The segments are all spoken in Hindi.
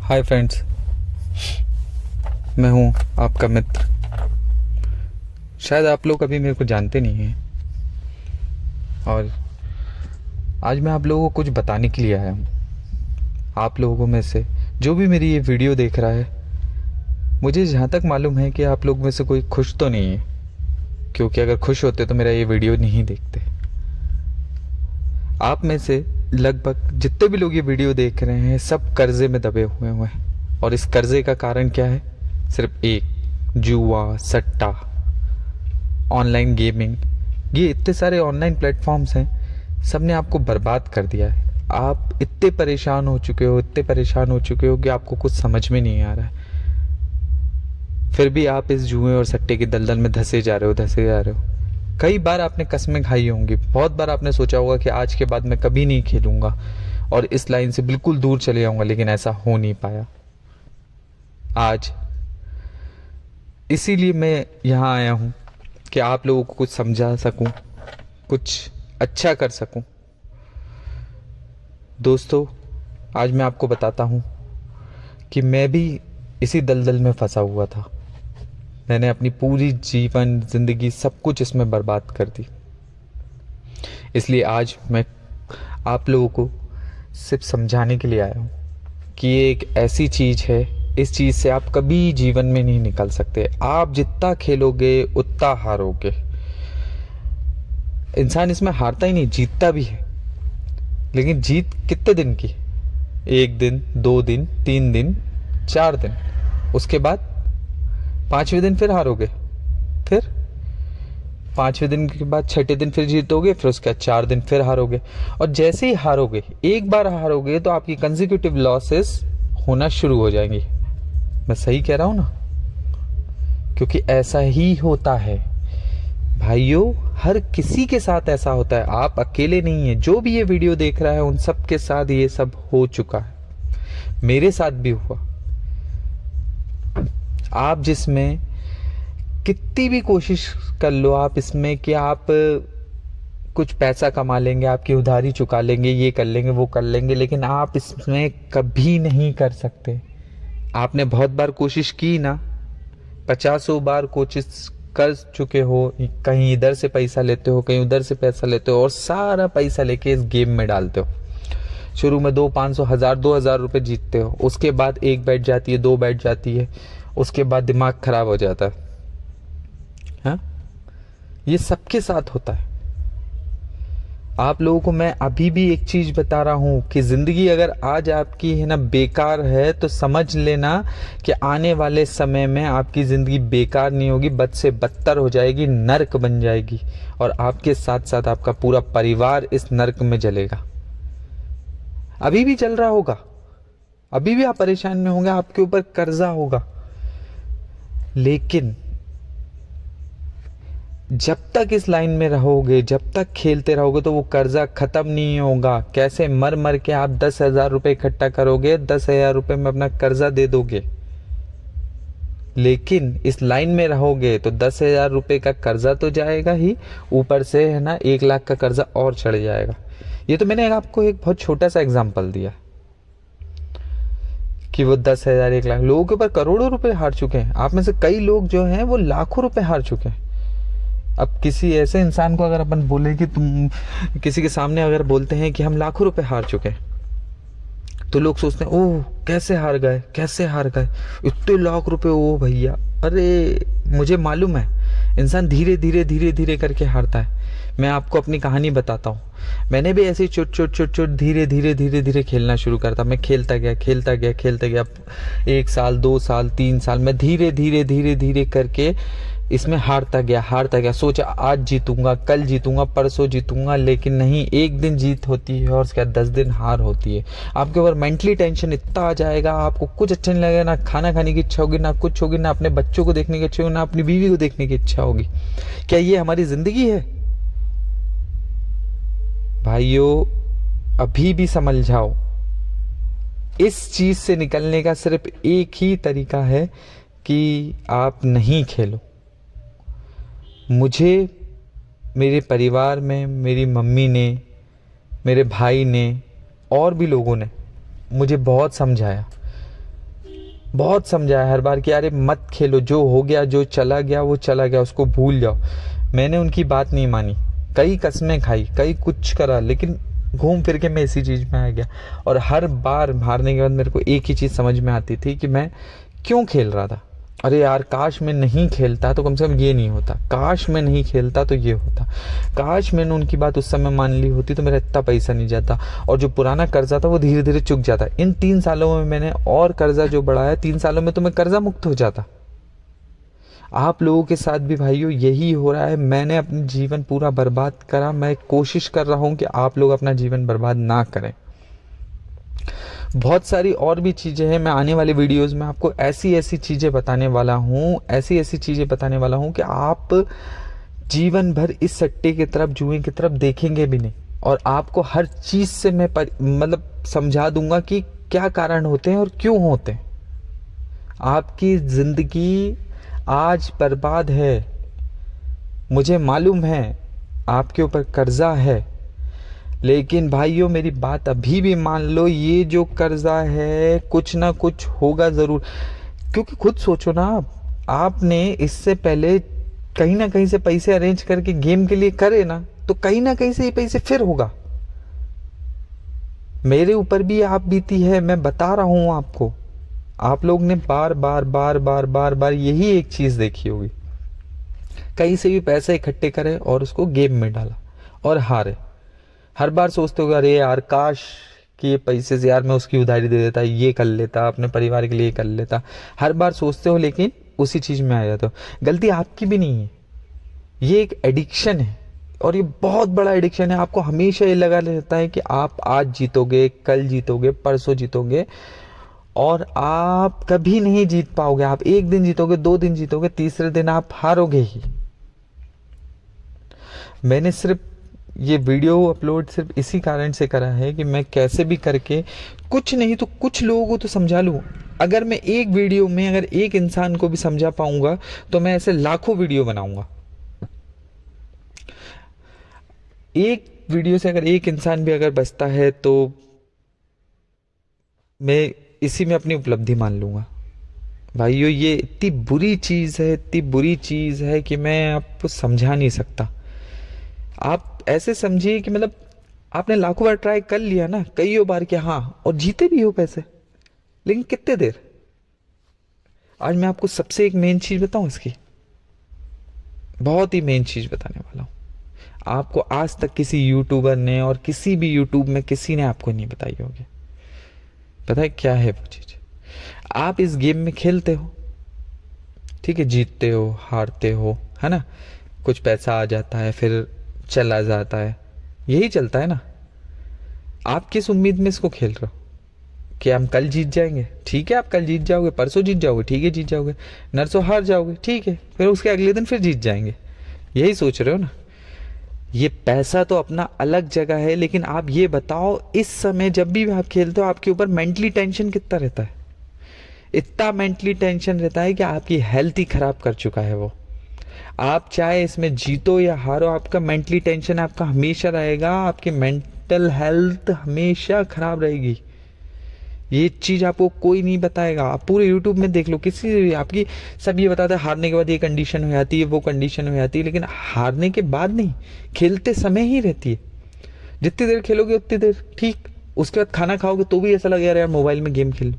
हाय फ्रेंड्स, मैं हूँ आपका मित्र। शायद आप लोग अभी मेरे को जानते नहीं हैं और आज मैं आप लोगों को कुछ बताने के लिए आया हूँ। आप लोगों में से जो भी मेरी ये वीडियो देख रहा है, मुझे जहाँ तक मालूम है कि आप लोग में से कोई खुश तो नहीं है, क्योंकि अगर खुश होते तो मेरा ये वीडियो नहीं देखते। आप में से लगभग जितने भी लोग ये वीडियो देख रहे हैं सब कर्जे में दबे हुए हैं और इस कर्जे का कारण क्या है? सिर्फ एक, जुआ, सट्टा, ऑनलाइन गेमिंग। ये इतने सारे ऑनलाइन प्लेटफॉर्म्स हैं, सब ने आपको बर्बाद कर दिया है। आप इतने परेशान हो चुके हो, इतने परेशान हो चुके हो कि आपको कुछ समझ में नहीं आ रहा है। फिर भी आप इस जुए और सट्टे की दलदल में धंसे जा रहे हो। कई बार आपने कस्में खाई होंगी, बहुत बार आपने सोचा होगा कि आज के बाद मैं कभी नहीं खेलूंगा और इस लाइन से बिल्कुल दूर चले जाऊंगा, लेकिन ऐसा हो नहीं पाया। आज इसीलिए मैं यहाँ आया हूँ कि आप लोगों को कुछ समझा सकूं, कुछ अच्छा कर सकूं। दोस्तों, आज मैं आपको बताता हूँ कि मैं भी इसी दलदल में फंसा हुआ था। मैंने अपनी पूरी जीवन, जिंदगी, सब कुछ इसमें बर्बाद कर दी। इसलिए आज मैं आप लोगों को सिर्फ समझाने के लिए आया हूँ कि ये एक ऐसी चीज़ है, इस चीज़ से आप कभी जीवन में नहीं निकल सकते। आप जितना खेलोगे उतना हारोगे। इंसान इसमें हारता ही नहीं, जीतता भी है। लेकिन जीत कितने दिन की? 1 दिन, 2 दिन, 3 दिन, 4 दिन। उसके बाद 5वें दिन फिर हारोगे, फिर 5वें दिन के बाद 6ठे दिन फिर जीतोगे, फिर उसके बाद 4 दिन फिर हारोगे। और जैसे ही हारोगे, एक बार हारोगे तो आपकी कंसेक्यूटिव लॉसेस होना शुरू हो जाएंगी। मैं सही कह रहा हूं ना? क्योंकि ऐसा ही होता है भाइयों, हर किसी के साथ ऐसा होता है। आप अकेले नहीं हैं। जो भी ये वीडियो देख रहा है उन सब के साथ ये सब हो चुका है। मेरे साथ भी हुआ। आप जिसमें कितनी भी कोशिश कर लो आप इसमें कि आप कुछ पैसा कमा लेंगे, आपकी उधारी चुका लेंगे, ये कर लेंगे, वो कर लेंगे, लेकिन आप इसमें कभी नहीं कर सकते। आपने बहुत बार कोशिश की ना, 50 बार कोशिश कर चुके हो। कहीं इधर से पैसा लेते हो, कहीं उधर से पैसा लेते हो और सारा पैसा लेके इस गेम में डालते हो। शुरू में 200, 500, 1000, 2000 रुपये जीतते हो। उसके बाद 1 बैठ जाती है, 2 बैठ जाती है, उसके बाद दिमाग खराब हो जाता है। हाँ, ये सबके साथ होता है। आप लोगों को मैं अभी भी एक चीज बता रहा हूं कि जिंदगी अगर आज आपकी है ना बेकार है, तो समझ लेना कि आने वाले समय में आपकी जिंदगी बेकार नहीं होगी, बद से बदतर हो जाएगी, नर्क बन जाएगी। और आपके साथ साथ आपका पूरा परिवार इस नर्क में जलेगा। अभी भी चल रहा होगा, अभी भी आप परेशान में होंगे, आपके ऊपर कर्जा होगा, लेकिन जब तक इस लाइन में रहोगे, जब तक खेलते रहोगे, तो वो कर्जा खत्म नहीं होगा। कैसे मर मर के आप 10,000 रुपये इकट्ठा करोगे, 10,000 रुपये में अपना कर्जा दे दोगे। लेकिन इस लाइन में रहोगे तो 10,000 रुपये का कर्जा तो जाएगा ही, ऊपर से है ना 1 लाख का कर्जा और चढ़ जाएगा। ये तो मैंने आपको एक बहुत छोटा सा एग्जाम्पल दिया कि वो 10,000, 1 लाख, लोगों के ऊपर करोड़ों रुपए हार चुके हैं। आप में से कई लोग जो हैं वो लाखों रुपए हार चुके हैं। अब किसी ऐसे इंसान को अगर अपन बोले कि तुम किसी के सामने अगर बोलते हैं कि हम लाखों रुपए हार चुके हैं, तो लोग सोचते हैं ओह कैसे हार गए, कैसे हार गए, इतने लाख रुपए। ओ भैया, अरे मुझे मालूम है, इंसान धीरे धीरे धीरे धीरे करके हारता है। मैं आपको अपनी कहानी बताता हूँ। मैंने भी ऐसे चुट चुट चुट चुट धीरे धीरे धीरे धीरे खेलना शुरू करता। मैं खेलता गया 1 साल, 2 साल, 3 साल, मैं धीरे धीरे धीरे धीरे करके इसमें हारता गया। सोचा आज जीतूंगा, कल जीतूंगा, परसों जीतूंगा, लेकिन नहीं, एक दिन जीत होती है और उसके बाद 10 दिन हार होती है। आपके ऊपर मेंटली टेंशन इतना आ जाएगा, आपको कुछ अच्छा नहीं लगेगा, ना खाना खाने की इच्छा होगी, ना कुछ होगी, ना अपने बच्चों को देखने की इच्छा होगी, ना अपनी बीवी को देखने की इच्छा होगी। क्या ये हमारी जिंदगी है? भाइयों, अभी भी समझ जाओ, इस चीज से निकलने का सिर्फ एक ही तरीका है कि आप नहीं खेलो। मुझे मेरे परिवार में मेरी मम्मी ने, मेरे भाई ने और भी लोगों ने मुझे बहुत समझाया बहुत समझाया हर बार कि अरे मत खेलो, जो हो गया, जो चला गया वो चला गया, उसको भूल जाओ। मैंने उनकी बात नहीं मानी, कई कस्में खाई, कई कुछ करा, लेकिन घूम फिर के मैं इसी चीज़ में आ गया। और हर बार हारने के बाद मेरे को एक ही चीज़ समझ में आती थी कि मैं क्यों खेल रहा था। अरे यार, काश मैं नहीं खेलता तो कम से कम ये नहीं होता, काश मैं नहीं खेलता तो ये होता, काश मैंने उनकी बात उस समय मान ली होती तो मेरा इतना पैसा नहीं जाता, और जो पुराना कर्जा था वो धीरे धीरे चुक जाता। इन 3 सालों में मैंने और कर्जा जो बढ़ाया, 3 सालों में तो मैं कर्जा मुक्त हो जाता। आप लोगों के साथ भी भाइयों यही हो रहा है। मैंने अपना जीवन पूरा बर्बाद करा, मैं कोशिश कर रहा हूँ कि आप लोग अपना जीवन बर्बाद ना करें। बहुत सारी और भी चीज़ें हैं, मैं आने वाले वीडियोस में आपको ऐसी ऐसी चीज़ें बताने वाला हूँ, ऐसी ऐसी चीज़ें बताने वाला हूँ कि आप जीवन भर इस सट्टे की तरफ, जुए की तरफ देखेंगे भी नहीं। और आपको हर चीज़ से मैं मतलब समझा दूंगा कि क्या कारण होते हैं और क्यों होते हैं। आपकी ज़िंदगी आज बर्बाद है, मुझे मालूम है आपके ऊपर कर्जा है, लेकिन भाइयों मेरी बात अभी भी मान लो, ये जो कर्जा है कुछ ना कुछ होगा ज़रूर। क्योंकि खुद सोचो ना, आपने इससे पहले कहीं ना कहीं से पैसे अरेंज करके गेम के लिए करे ना, तो कहीं ना कहीं से ये पैसे फिर होगा। मेरे ऊपर भी आप बीती है, मैं बता रहा हूं आपको। आप लोग ने बार बार बार बार बार बार यही एक चीज़ देखी होगी, कहीं से भी पैसे इकट्ठे करे और उसको गेम में डाला और हारे। हर बार सोचते हो अरे यार, काश कि ये पैसे से यार मैं उसकी उधारी दे देता, ये कर लेता, अपने परिवार के लिए कर लेता। हर बार सोचते हो, लेकिन उसी चीज़ में आ जाते हो। गलती आपकी भी नहीं है, ये एक एडिक्शन है, और ये बहुत बड़ा एडिक्शन है। आपको हमेशा ये लगा रहता है कि आप आज जीतोगे, कल जीतोगे, परसों जीतोगे, और आप कभी नहीं जीत पाओगे। आप एक दिन जीतोगे, 2 दिन जीतोगे, तीसरे दिन आप हारोगे ही। मैंने सिर्फ ये वीडियो अपलोड सिर्फ इसी कारण से करा है कि मैं कैसे भी करके कुछ नहीं तो कुछ लोगों को तो समझा लूँ। अगर मैं एक वीडियो में अगर एक इंसान को भी समझा पाऊंगा तो मैं ऐसे लाखों वीडियो बनाऊंगा। एक वीडियो से अगर एक इंसान भी अगर बचता है तो मैं इसी में अपनी उपलब्धि मान लूंगा। भाइयों, ये इतनी बुरी चीज़ है, इतनी बुरी चीज़ है कि मैं आपको समझा नहीं सकता। आप ऐसे समझिए कि मतलब आपने लाखों बार ट्राई कर लिया ना, कईयों बार कि हाँ, और जीते भी हो पैसे, लेकिन कितने देर। आज मैं आपको सबसे एक मेन चीज बताऊं, इसकी बहुत ही मेन चीज बताने वाला हूं। आपको आज तक किसी यूट्यूबर ने और किसी भी यूट्यूब में किसी ने आपको नहीं बताई होगी। पता है क्या है वो चीज? आप इस गेम में खेलते हो, ठीक है, जीतते हो, हारते हो, है ना, कुछ पैसा आ जाता है, फिर चला जाता है, यही चलता है ना। आप किस उम्मीद में इसको खेल रहे हो कि हम कल जीत जाएंगे? ठीक है, आप कल जीत जाओगे, परसों जीत जाओगे, ठीक है, जीत जाओगे, नरसों हार जाओगे, ठीक है, फिर उसके अगले दिन फिर जीत जाएंगे, यही सोच रहे हो ना। ये पैसा तो अपना अलग जगह है, लेकिन आप ये बताओ, इस समय जब भी आप खेलते हो आपके ऊपर मेंटली टेंशन कितना रहता है? इतना मेंटली टेंशन रहता है कि आपकी हेल्थ ही खराब कर चुका है वो। आप चाहे इसमें जीतो या हारो, आपका मेंटली टेंशन आपका हमेशा रहेगा, आपकी मेंटल हेल्थ हमेशा खराब रहेगी। ये चीज आपको कोई नहीं बताएगा। आप पूरे यूट्यूब में देख लो, किसी भी आपकी सब ये बताता है हारने के बाद ये कंडीशन हो जाती है, वो कंडीशन हो जाती है, लेकिन हारने के बाद नहीं, खेलते समय ही रहती है। जितनी देर खेलोगे उतनी देर ठीक, उसके बाद खाना खाओगे तो भी ऐसा लगेगा यार मोबाइल में गेम खेल।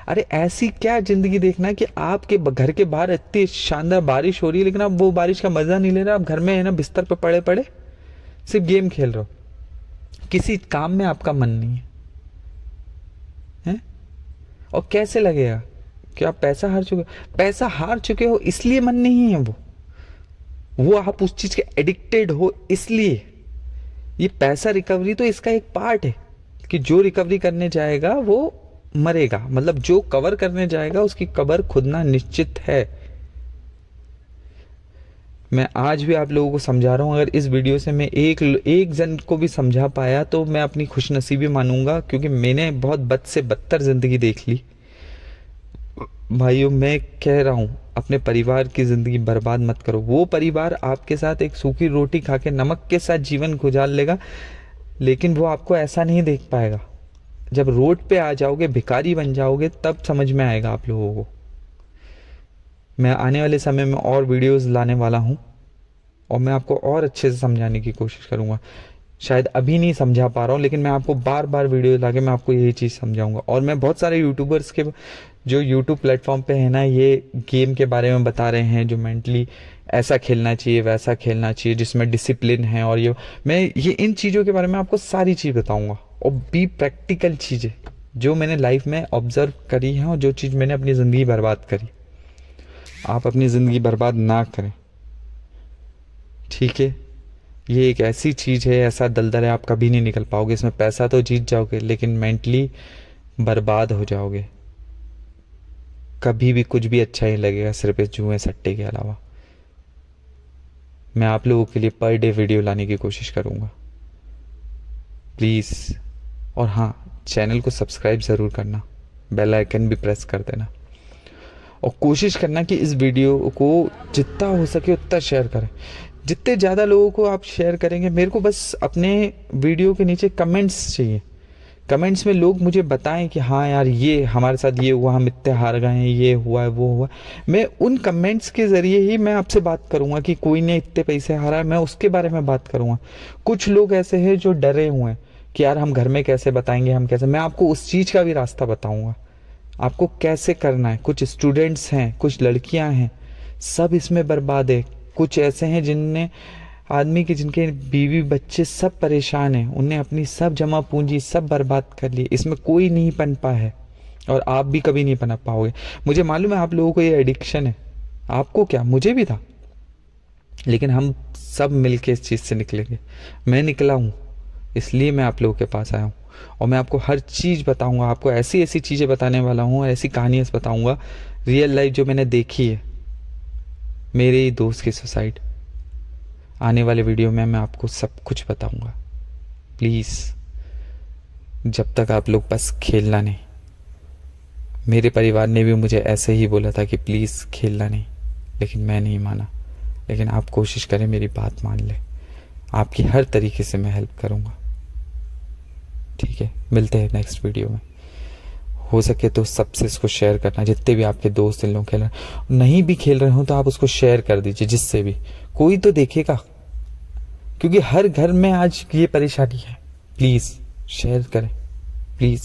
अरे ऐसी क्या जिंदगी देखना कि आपके घर के बाहर इतनी शानदार बारिश हो रही है, लेकिन आप वो बारिश का मजा नहीं ले रहे, आप घर में है ना बिस्तर पे पड़े पड़े सिर्फ गेम खेल रहे हो, किसी काम में आपका मन नहीं है। और कैसे लगेगा कि आप पैसा हार चुके हो? पैसा हार चुके हो इसलिए मन नहीं है वो आप उस चीज के एडिक्टेड हो इसलिए। ये पैसा रिकवरी तो इसका एक पार्ट है कि जो रिकवरी करने जाएगा वो मरेगा, मतलब जो कवर करने जाएगा उसकी कबर खुदना निश्चित है। मैं आज भी आप लोगों को समझा रहा हूं, अगर इस वीडियो से मैं एक जन को भी समझा पाया तो मैं अपनी खुशनसीबी मानूंगा, क्योंकि मैंने बहुत बद से बदतर जिंदगी देख ली। भाइयों, मैं कह रहा हूं, अपने परिवार की जिंदगी बर्बाद मत करो। वो परिवार आपके साथ एक सूखी रोटी खा के नमक के साथ जीवन गुजार लेगा, लेकिन वो आपको ऐसा नहीं देख पाएगा जब रोड पे आ जाओगे, भिखारी बन जाओगे, तब समझ में आएगा आप लोगों को। मैं आने वाले समय में और वीडियोस लाने वाला हूँ और मैं आपको और अच्छे से समझाने की कोशिश करूँगा। शायद अभी नहीं समझा पा रहा हूँ, लेकिन मैं आपको बार बार वीडियो लाके मैं आपको यही चीज़ समझाऊंगा। और मैं बहुत सारे यूट्यूबर्स के जो यूट्यूब प्लेटफॉर्म पे है ना, ये गेम के बारे में बता रहे हैं, जो मेंटली ऐसा खेलना चाहिए, वैसा खेलना चाहिए, जिसमें डिसिप्लिन है, और ये इन चीज़ों के बारे में आपको सारी चीज़ बताऊंगा। और भी प्रैक्टिकल चीज़ें जो मैंने लाइफ में ऑब्जर्व करी हैं और जो चीज़ मैंने अपनी ज़िंदगी बर्बाद करी, आप अपनी ज़िंदगी बर्बाद ना करें, ठीक है। ये एक ऐसी चीज़ है, ऐसा दलदल है, आप कभी नहीं निकल पाओगे इसमें। पैसा तो जीत जाओगे, लेकिन मेंटली बर्बाद हो जाओगे। कभी भी कुछ भी अच्छा नहीं लगेगा सिर्फ इस जुए सट्टे के अलावा। मैं आप लोगों के लिए पर डे वीडियो लाने की कोशिश करूँगा, प्लीज़। और हाँ, चैनल को सब्सक्राइब ज़रूर करना, बेल आइकन भी प्रेस कर देना, और कोशिश करना कि इस वीडियो को जितना हो सके उतना शेयर करें। जितने ज़्यादा लोगों को आप शेयर करेंगे, मेरे को बस अपने वीडियो के नीचे कमेंट्स चाहिए। कमेंट्स में लोग मुझे बताएं कि हाँ यार, ये हमारे साथ ये हुआ, हम इतने हार गए हैं, ये हुआ है, वो हुआ। मैं उन कमेंट्स के ज़रिए ही मैं आपसे बात करूँगा कि कोई ने इतने पैसे हारा है, मैं उसके बारे में बात करूँगा। कुछ लोग ऐसे हैं जो डरे हुए हैं कि यार हम घर में कैसे बताएंगे, हम कैसे। मैं आपको उस चीज़ का भी रास्ता बताऊँगा, आपको कैसे करना है। कुछ स्टूडेंट्स हैं, कुछ लड़कियां हैं, सब इसमें बर्बाद है। कुछ ऐसे हैं जिनके बीवी बच्चे सब परेशान हैं, उनने अपनी सब जमा पूंजी सब बर्बाद कर ली। इसमें कोई नहीं पनपा है, और आप भी कभी नहीं पनप पाओगे। मुझे मालूम है आप लोगों को ये एडिक्शन है, आपको क्या, मुझे भी था, लेकिन हम सब मिलके इस चीज़ से निकलेंगे। मैं निकला हूँ, इसलिए मैं आप लोगों के पास आया हूँ, और मैं आपको हर चीज़ बताऊंगा। आपको ऐसी ऐसी चीज़ें बताने वाला हूँ, ऐसी कहानियाँ बताऊंगा रियल लाइफ जो मैंने देखी है, मेरे ही दोस्त की सुसाइड। आने वाले वीडियो में मैं आपको सब कुछ बताऊंगा। प्लीज़, जब तक आप लोग बस खेलना नहीं। मेरे परिवार ने भी मुझे ऐसे ही बोला था कि प्लीज़ खेलना नहीं, लेकिन मैं नहीं माना। लेकिन आप कोशिश करें, मेरी बात मान ले, आपकी हर तरीके से मैं हेल्प करूँगा, ठीक है। मिलते हैं नेक्स्ट वीडियो में। हो सके तो सबसे इसको शेयर करना, जितने भी आपके दोस्त इन लोग खेल रहे, नहीं भी खेल रहे हो तो आप उसको शेयर कर दीजिए, जिससे भी कोई तो देखेगा, क्योंकि हर घर में आज ये परेशानी है। प्लीज़ शेयर करें, प्लीज़।